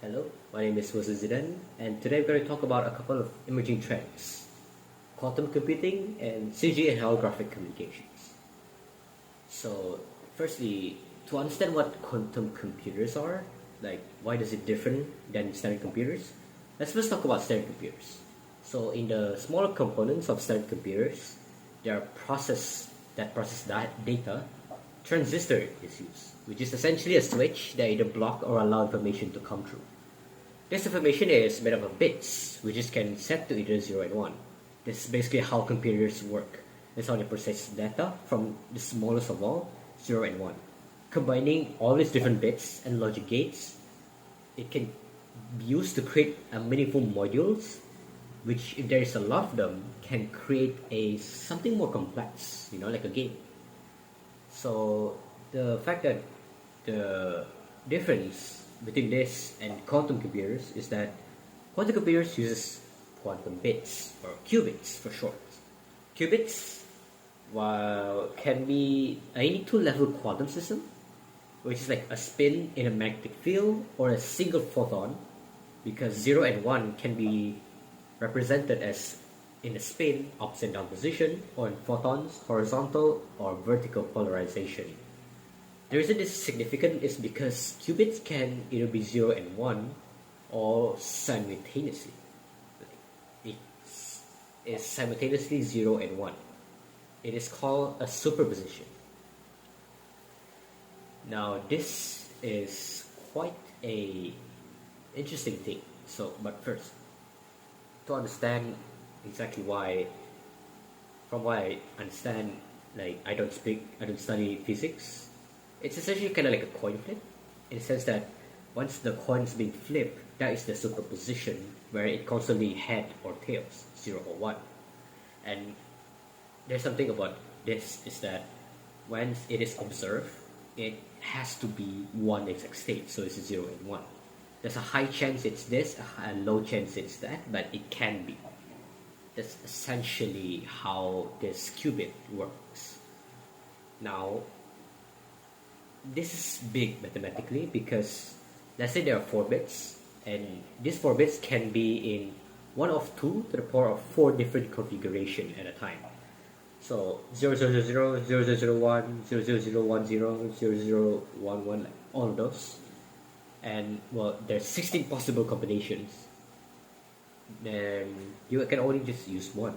Hello, my name is Jose Zidane, and today we're going to talk about a couple of emerging trends: quantum computing and CG and holographic communications. So, firstly, to understand what quantum computers are, like why does it different than standard computers, let's first talk about standard computers. So, in the smaller components of standard computers, there are process data. Transistor is used, which is essentially a switch that either block or allow information to come through. This information is made up of bits, which is can set to either 0 and 1. This is basically how computers work. That's how they process data from the smallest of all, 0 and 1. Combining all these different bits and logic gates, it can be used to create a meaningful modules, which if there is a lot of them, can create a something more complex, like a game. So the fact that the difference between this and quantum computers is that quantum computers uses quantum bits or qubits for short. Qubits, while can be any two-level quantum system, which is like a spin in a magnetic field or a single photon, because 0 and 1 can be represented as in a spin, ups and down position, or in photons, horizontal or vertical polarization. The reason this is significant is because qubits can either be 0 and 1 or simultaneously. It is simultaneously 0 and 1. It is called a superposition. Now this is quite a interesting thing. But first, to understand exactly why, from what I understand, like I don't study physics. It's essentially kind of like a coin flip, in the sense that once the coin is being flipped, that is the superposition where it constantly head or tails, 0 or 1. And there's something about this is that once it is observed, it has to be one exact state, so it's 0 and 1. There's a high chance it's this, a low chance it's that, but it can be. That's essentially how this qubit works. Now, this is big mathematically because let's say there are 4 bits, and these 4 bits can be in one of 2 to the power of 4 different configurations at a time. So 0000, 0001, 00010, 0011, like all of those. And well, there's 16 possible combinations. Then you can only just use one.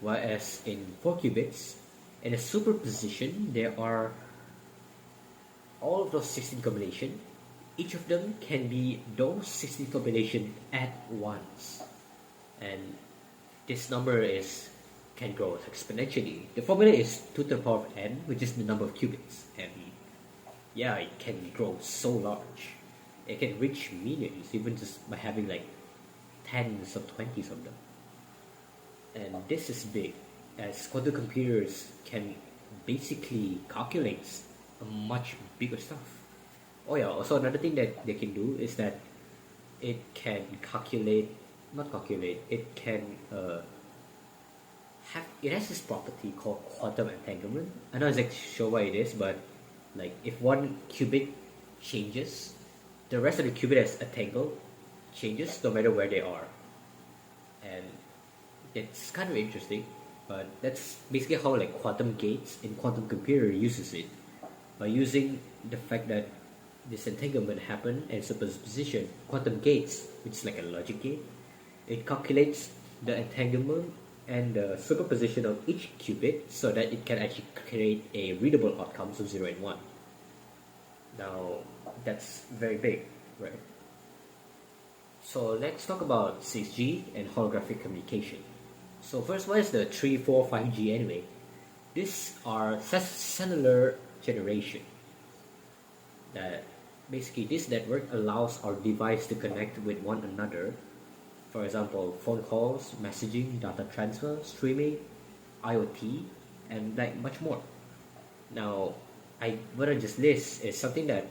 Whereas in 4 qubits, in a superposition, there are all of those 16 combinations. Each of them can be those 16 combinations at once. And this number can grow exponentially. The formula is 2 to the power of n, which is the number of qubits. And yeah, it can grow so large. It can reach millions, even just by having like tens of 20s of them. And this is big, as quantum computers can basically calculate a much bigger stuff. Oh yeah, also another thing that they can do is that it can it can it has this property called quantum entanglement. I'm not exactly sure what it is, but like if one qubit changes, the rest of the qubit as entangled changes no matter where they are. And it's kind of interesting, but that's basically how like quantum gates in quantum computer uses it, by using the fact that this entanglement happen and superposition. Quantum gates, which is like a logic gate, it calculates the entanglement and the superposition of each qubit so that it can actually create a readable outcomes of 0 and 1. Now that's very big, right? So let's talk about 6G and holographic communication. So first, what is the 3, 4, 5G anyway? These are cellular generation. That basically this network allows our device to connect with one another. For example, phone calls, messaging, data transfer, streaming, IoT, and like much more. Now, what I just list is something that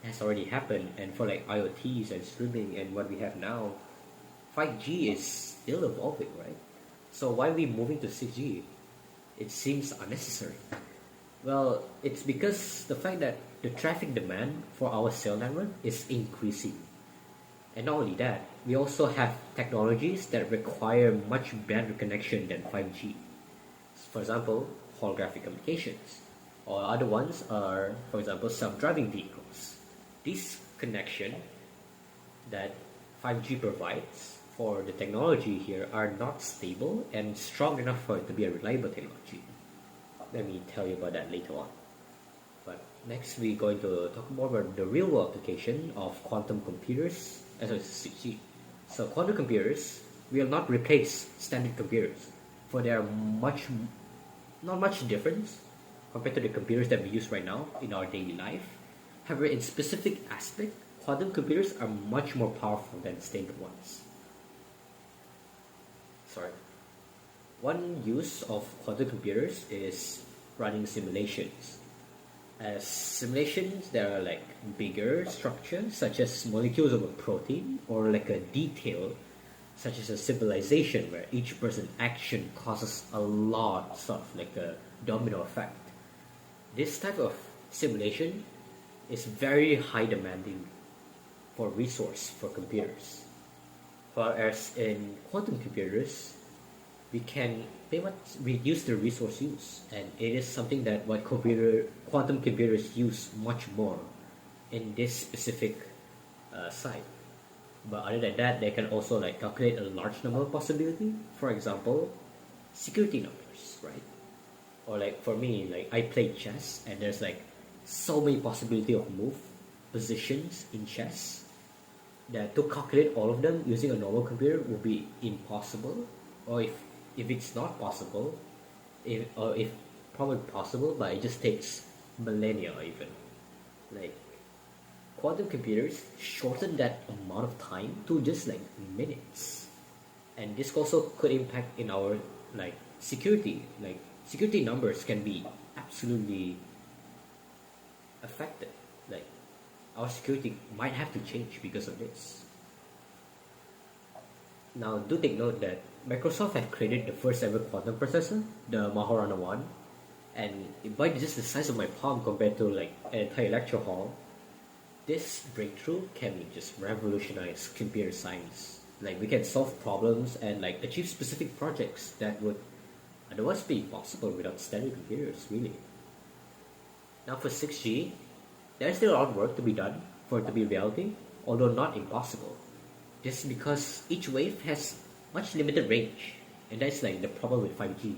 has already happened, and for like IoTs and streaming and what we have now, 5G is still evolving, right? So why are we moving to 6G? It seems unnecessary. Well, it's because the fact that the traffic demand for our cell network is increasing. And not only that, we also have technologies that require much better connection than 5G. For example, holographic communications. Or other ones are, for example, self-driving vehicles. This connection that 5G provides for the technology here are not stable and strong enough for it to be a reliable technology. Let me tell you about that later on. But next we're going to talk more about the real world application of quantum computers as well as 6G. So quantum computers will not replace standard computers, for they are not much difference compared to the computers that we use right now in our daily life. However, in specific aspect, quantum computers are much more powerful than standard ones. One use of quantum computers is running simulations. As simulations, there are like bigger structures such as molecules of a protein, or like a detail such as a civilization where each person's action causes a lot, sort of like a domino effect. This type of simulation is very high demanding for resource for computers. Whereas in quantum computers, we can pretty much reduce the resource use, and it is something that quantum computers use much more in this specific site. But other than that, they can also like calculate a large number of possibility. For example, security numbers, right? Or like for me, like I play chess, and there's like so many possibility of move positions in chess that to calculate all of them using a normal computer would be impossible. Or if it's not possible, if probably possible, but it just takes millennia even. Like quantum computers shorten that amount of time to just like minutes, and this also could impact in our like security. Like security numbers can be absolutely affected. Like our security might have to change because of this. Now do take note that Microsoft have created the first ever quantum processor, the Majorana 1, and by just the size of my palm compared to like an entire lecture hall, this breakthrough can just revolutionize computer science. Like we can solve problems and like achieve specific projects that would otherwise be impossible without standard computers, really. Now for 6G, there is still a lot of work to be done for it to be reality, although not impossible. Just because each wave has much limited range, and that's like the problem with 5G.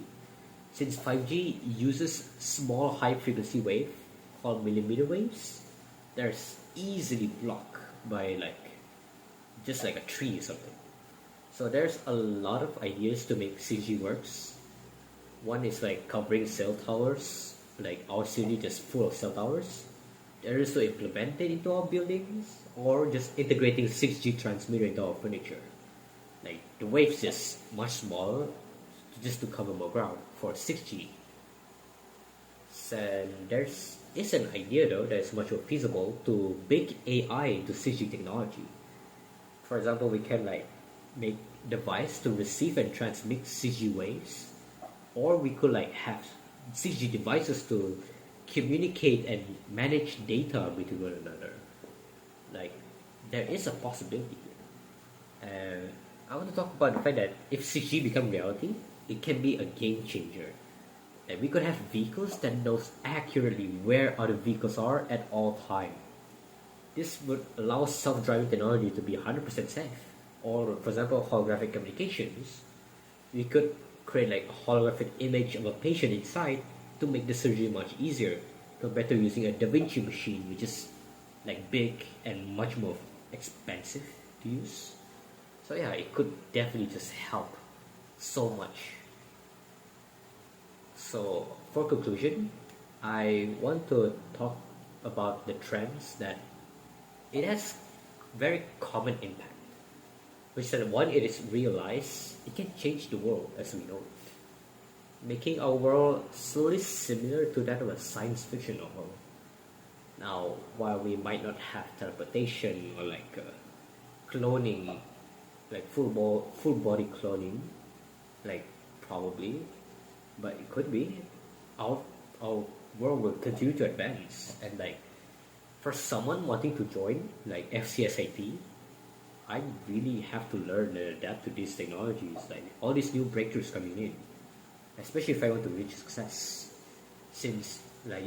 Since 5G uses small high frequency wave called millimeter waves, there's easily blocked by like just like a tree or something. So there's a lot of ideas to make 6G works. One is like covering cell towers, like our city just full of cell towers. There is to implement it into our buildings, or just integrating 6G transmitter into our furniture. Like the waves just much smaller, just to cover more ground for 6G. And there's is an idea though that is much more feasible to bake AI into 6G technology. For example, we can like make device to receive and transmit 6G waves, or we could like have 6G devices to communicate and manage data between one another. Like there is a possibility here. And I want to talk about the fact that if 6G become reality, it can be a game changer. And we could have vehicles that knows accurately where other vehicles are at all time. This would allow self-driving technology to be 100% safe. Or for example, holographic communications. We could create like a holographic image of a patient inside to make the surgery much easier compared to using a Da Vinci machine, which is like big and much more expensive to use. So yeah, it could definitely just help so much. So for conclusion, I want to talk about the trends that it has very common impact. Which is that one, it is realized it can change the world as we know it, making our world slowly similar to that of a science fiction novel. Now, while we might not have teleportation or like cloning, like full body cloning, like probably, but it could be, our world will continue to advance, and like for someone wanting to join like FCSIT, I really have to learn and adapt to these technologies, like all these new breakthroughs coming in, especially if I want to reach success. Since, like,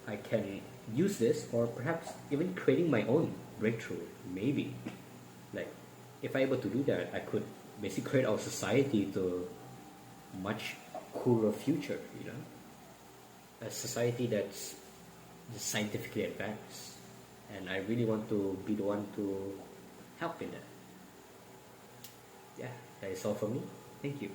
I can use this, or perhaps even creating my own breakthrough, maybe. Like, if I'm able to do that, I could basically create our society to a much cooler future, a society that's scientifically advanced. And I really want to be the one to help in that. Yeah, that is all for me. Thank you.